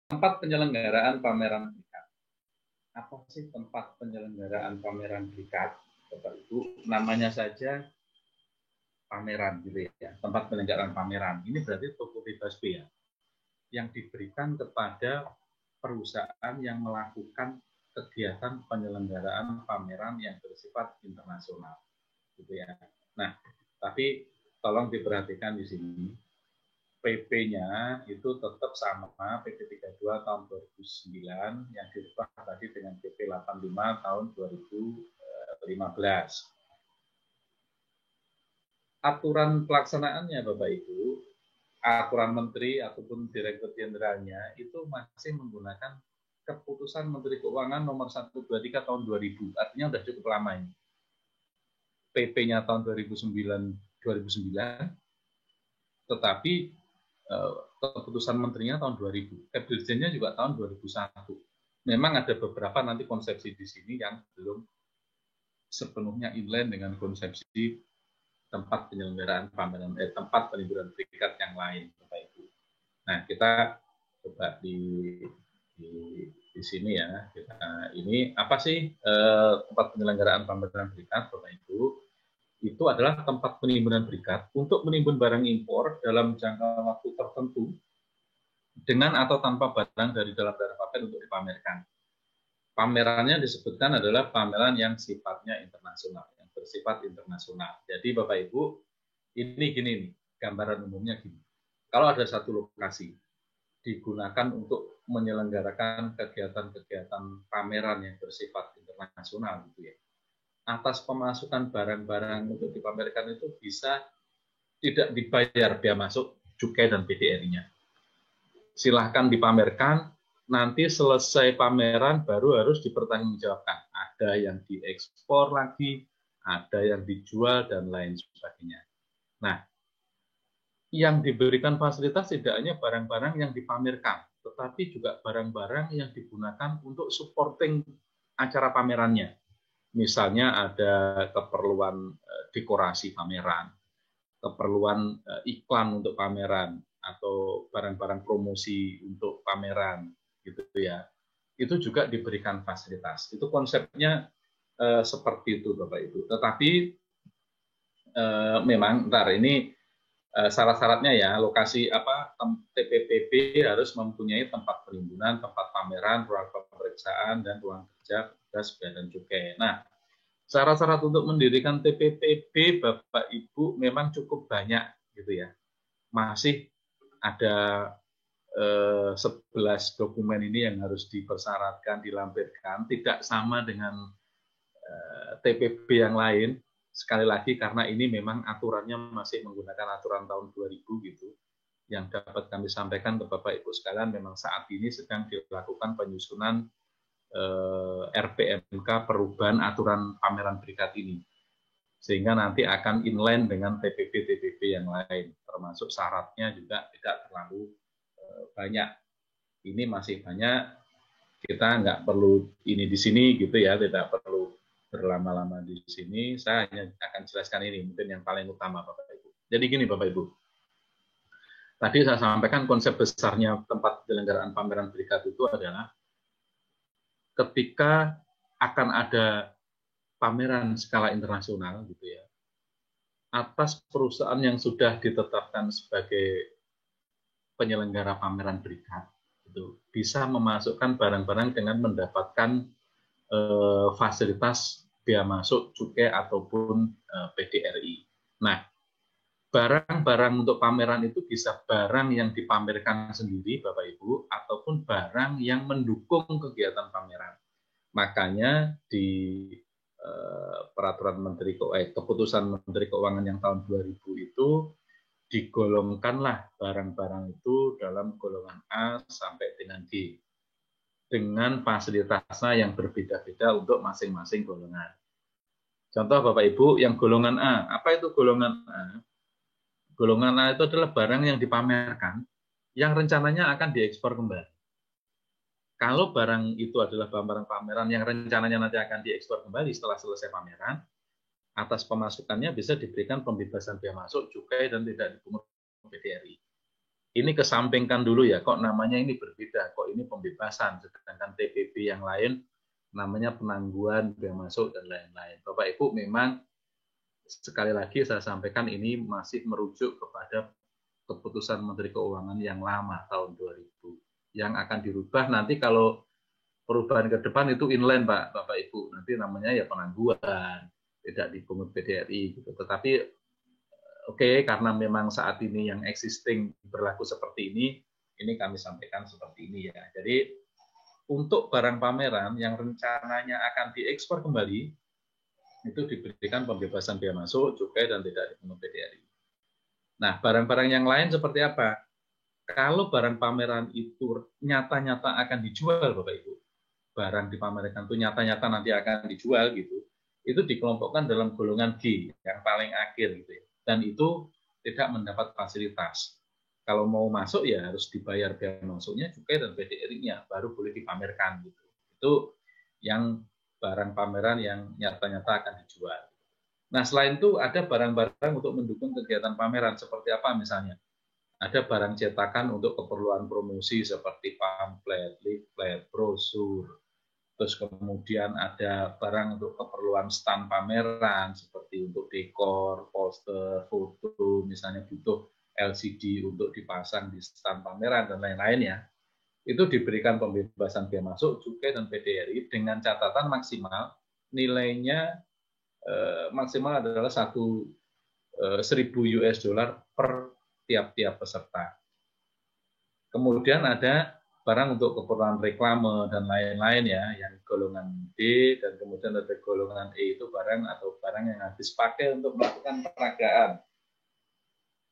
Tempat penyelenggaraan pameran berikat. Apa sih tempat penyelenggaraan pameran berikat? Bapak Ibu, namanya saja pameran gitu ya, tempat penyelenggaraan pameran. Ini berarti toko bebas bea yang diberikan kepada perusahaan yang melakukan kegiatan penyelenggaraan pameran yang bersifat internasional, gitu ya. Nah, tapi tolong diperhatikan di sini, PP-nya itu tetap sama PP 32 tahun 2009 yang dirubah tadi dengan PP 85 tahun 2015. Aturan pelaksanaannya Bapak Ibu, aturan menteri ataupun direktur jenderalnya itu masih menggunakan keputusan Menteri Keuangan nomor 123 tahun 2000. Artinya sudah cukup lama ini. PP-nya tahun 2009, tetapi keputusan menterinya tahun 2000. Dirjennya juga tahun 2001. Memang ada beberapa nanti konsepsi di sini yang belum sepenuhnya inline dengan konsepsi tempat penyelenggaraan pameran, tempat penimbunan berikat yang lain, Bapak Ibu. Nah, kita coba di sini ya. Ini apa sih tempat penyelenggaraan pameran berikat, Bapak Ibu? Itu adalah tempat penimbunan berikat untuk menimbun barang impor dalam jangka waktu tertentu dengan atau tanpa barang dari dalam daerah pamer untuk dipamerkan. Pamerannya disebutkan adalah pameran yang sifatnya internasional, yang bersifat internasional. Jadi Bapak Ibu, ini gini nih, gambaran umumnya gini. Kalau ada satu lokasi digunakan untuk menyelenggarakan kegiatan-kegiatan pameran yang bersifat internasional gitu ya. Atas pemasukan barang-barang untuk dipamerkan itu bisa tidak dibayar bea masuk, cukai dan PDR-nya. Silahkan dipamerkan, nanti selesai pameran baru harus dipertanggungjawabkan. Ada yang diekspor lagi, ada yang dijual, dan lain sebagainya. Nah, yang diberikan fasilitas tidak hanya barang-barang yang dipamerkan, tetapi juga barang-barang yang digunakan untuk supporting acara pamerannya. Misalnya ada keperluan dekorasi pameran, keperluan iklan untuk pameran, atau barang-barang promosi untuk pameran, gitu ya. Itu juga diberikan fasilitas. Itu konsepnya seperti itu, Bapak Ibu. Tetapi memang ntar ini syarat-syaratnya ya, lokasi TPPB harus mempunyai tempat penimbunan, tempat pameran, ruang pemeriksaan, dan ruang kerja petugas bea dan cukai. Nah, syarat-syarat untuk mendirikan TPPB Bapak Ibu memang cukup banyak gitu ya. Masih ada 11 dokumen ini yang harus dipersyaratkan, dilampirkan, tidak sama dengan TPB yang lain. Sekali lagi karena ini memang aturannya masih menggunakan aturan tahun 2000 gitu. Yang dapat kami sampaikan ke Bapak Ibu sekalian, memang saat ini sedang dilakukan penyusunan RPMK perubahan aturan pameran berikat ini. Sehingga nanti akan inline dengan TPP-TPP yang lain, termasuk syaratnya juga tidak terlalu banyak. Ini masih banyak, kita nggak perlu ini di sini gitu ya, tidak perlu berlama-lama di sini. Saya hanya akan jelaskan ini, mungkin yang paling utama Bapak Ibu. Jadi gini Bapak Ibu, tadi saya sampaikan konsep besarnya tempat penyelenggaraan pameran berikat itu adalah ketika akan ada pameran skala internasional gitu ya, atas perusahaan yang sudah ditetapkan sebagai penyelenggara pameran berikat itu bisa memasukkan barang-barang dengan mendapatkan fasilitas bea masuk, cukai ataupun PDRI. Nah, barang-barang untuk pameran itu bisa barang yang dipamerkan sendiri Bapak Ibu ataupun barang yang mendukung kegiatan pameran. Makanya di peraturan Menteri keputusan Menteri Keuangan yang tahun 2000 itu digolongkanlah barang-barang itu dalam golongan A sampai dengan D dengan fasilitasnya yang berbeda-beda untuk masing-masing golongan. Contoh Bapak Ibu, yang golongan A, apa itu golongan A? Golongan A itu adalah barang yang dipamerkan yang rencananya akan diekspor kembali. Kalau barang itu adalah barang pameran yang rencananya nanti akan diekspor kembali setelah selesai pameran, atas pemasukannya bisa diberikan pembebasan bea masuk, cukai, dan tidak dipungut PDRI. ini kesampingkan dulu ya, kok namanya ini berbeda, kok ini pembebasan, sedangkan TPP yang lain namanya penangguhan bea masuk dan lain-lain. Bapak Ibu, memang sekali lagi saya sampaikan ini masih merujuk kepada keputusan Menteri Keuangan yang lama tahun 2000 yang akan dirubah nanti kalau perubahan ke depan itu inline Pak, Bapak Ibu, nanti namanya ya penangguhan, tidak dipungut PDRI gitu. Tetapi karena memang saat ini yang existing berlaku seperti ini kami sampaikan seperti ini ya. Jadi untuk barang pameran yang rencananya akan diekspor kembali itu diberikan pembebasan bea masuk, cukai dan tidak dipungut PDRI. Nah, barang-barang yang lain seperti apa? Kalau barang pameran itu nyata-nyata akan dijual, Bapak Ibu, barang dipamerkan itu nyata-nyata nanti akan dijual gitu, itu dikelompokkan dalam golongan G yang paling akhir gitu ya. Dan itu tidak mendapat fasilitas. Kalau mau masuk ya harus dibayar bea masuknya, cukai dan PDRI-nya baru boleh dipamerkan gitu. Itu yang barang pameran yang nyata-nyata akan dijual. Nah, selain itu ada barang-barang untuk mendukung kegiatan pameran seperti apa misalnya? Ada barang cetakan untuk keperluan promosi seperti pamflet, leaflet, brosur. Terus kemudian ada barang untuk keperluan stand pameran seperti untuk dekor, poster, foto, misalnya butuh LCD untuk dipasang di stand pameran dan lain-lain ya. Itu diberikan pembebasan bea masuk, cukai dan PDRI dengan catatan maksimal nilainya maksimal adalah 1.000 US dollar per tiap-tiap peserta. Kemudian ada barang untuk keperluan reklame dan lain-lain ya, yang golongan D, dan kemudian ada golongan E itu barang atau barang yang habis pakai untuk melakukan peragaan.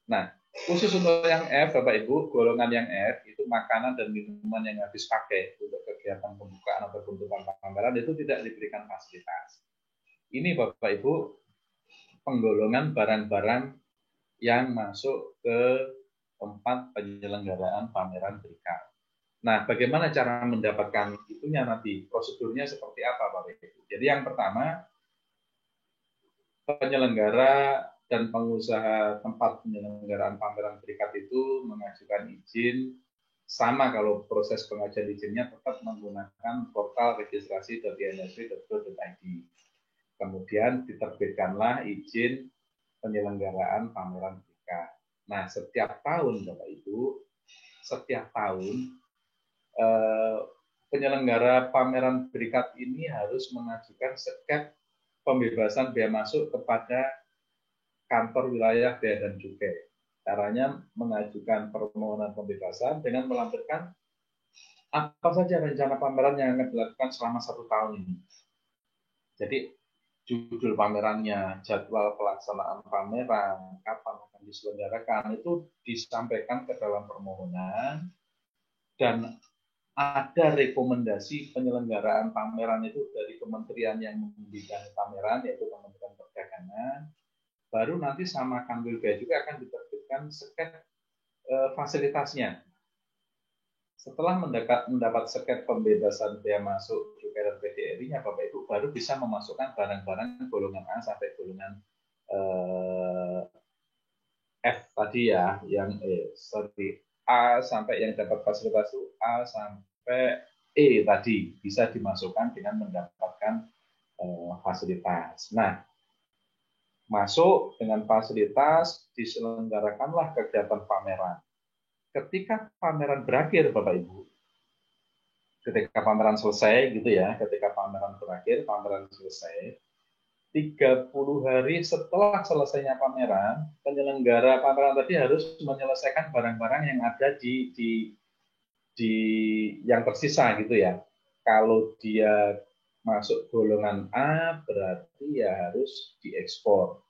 Nah, khusus untuk yang F, Bapak Ibu, golongan yang F itu makanan dan minuman yang habis pakai untuk kegiatan pembukaan atau penutupan pameran itu tidak diberikan fasilitas. Ini Bapak Ibu penggolongan barang-barang yang masuk ke tempat penyelenggaraan pameran berikat. Nah, bagaimana cara mendapatkan itunya nanti? Prosedurnya seperti apa, Bapak Ibu? Jadi yang pertama, penyelenggara dan pengusaha tempat penyelenggaraan pameran berikat itu mengajukan izin, sama kalau proses pengajuan izinnya tetap menggunakan portal registrasi.insp.go.id. Kemudian diterbitkanlah izin penyelenggaraan pameran berikat. Nah, setiap tahun, Bapak Ibu, setiap tahun penyelenggara pameran berikat ini harus mengajukan seket pembebasan bea masuk kepada kantor wilayah bea dan cukai. Caranya mengajukan permohonan pembebasan dengan melampirkan apa saja rencana pameran yang akan dilakukan selama 1 tahun ini. Jadi judul pamerannya, jadwal pelaksanaan pameran, kapan akan diselenggarakan, itu disampaikan ke dalam permohonan, dan ada rekomendasi penyelenggaraan pameran itu dari kementerian yang membidangi pameran, yaitu Kementerian Perdagangan, baru nanti sama Kanwil Bea juga akan diterbitkan seket fasilitasnya. Setelah mendapat seket pembebasan bea masuk, cukai dan PDRI-nya, Bapak Ibu baru bisa memasukkan barang-barang golongan A sampai golongan F tadi ya, yang A sampai yang dapat fasilitas itu A sampai E tadi bisa dimasukkan dengan mendapatkan fasilitas. Nah, masuk dengan fasilitas, diselenggarakanlah kegiatan pameran. Ketika pameran berakhir, Bapak Ibu, ketika pameran selesai gitu ya, ketika pameran berakhir, pameran selesai, 30 hari setelah selesainya pameran, penyelenggara pameran tadi harus menyelesaikan barang-barang yang ada di yang tersisa gitu ya. Kalau dia masuk golongan A, berarti ya harus diekspor,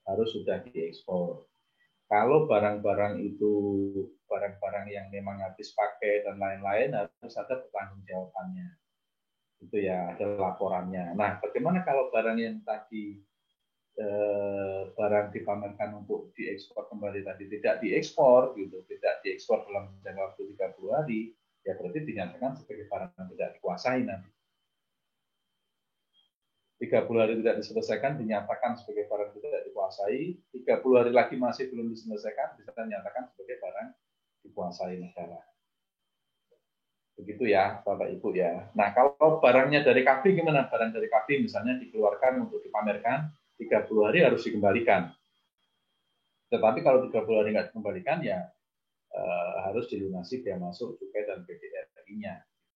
harus sudah diekspor. Kalau barang-barang itu barang-barang yang memang habis pakai dan lain-lain, harus ada pertanggungjawabannya. Itu ya, ada laporannya. Nah, bagaimana kalau barang yang tadi barang dipamerkan untuk diekspor kembali tadi tidak diekspor gitu, tidak diekspor dalam jangka waktu 30 hari, ya berarti dinyatakan sebagai barang yang tidak dikuasai nanti. 30 hari tidak diselesaikan, dinyatakan sebagai barang tidak dikuasai, 30 hari lagi masih belum diselesaikan, bisa dinyatakan sebagai barang dikuasai negara. Begitu ya, Bapak Ibu ya. Nah, kalau barangnya dari KB gimana? Barang dari KB misalnya dikeluarkan untuk dipamerkan, 30 hari harus dikembalikan. Tetapi kalau 30 hari nggak dikembalikan, ya harus dilunasi biaya masuk, cukai, dan PDRI-nya.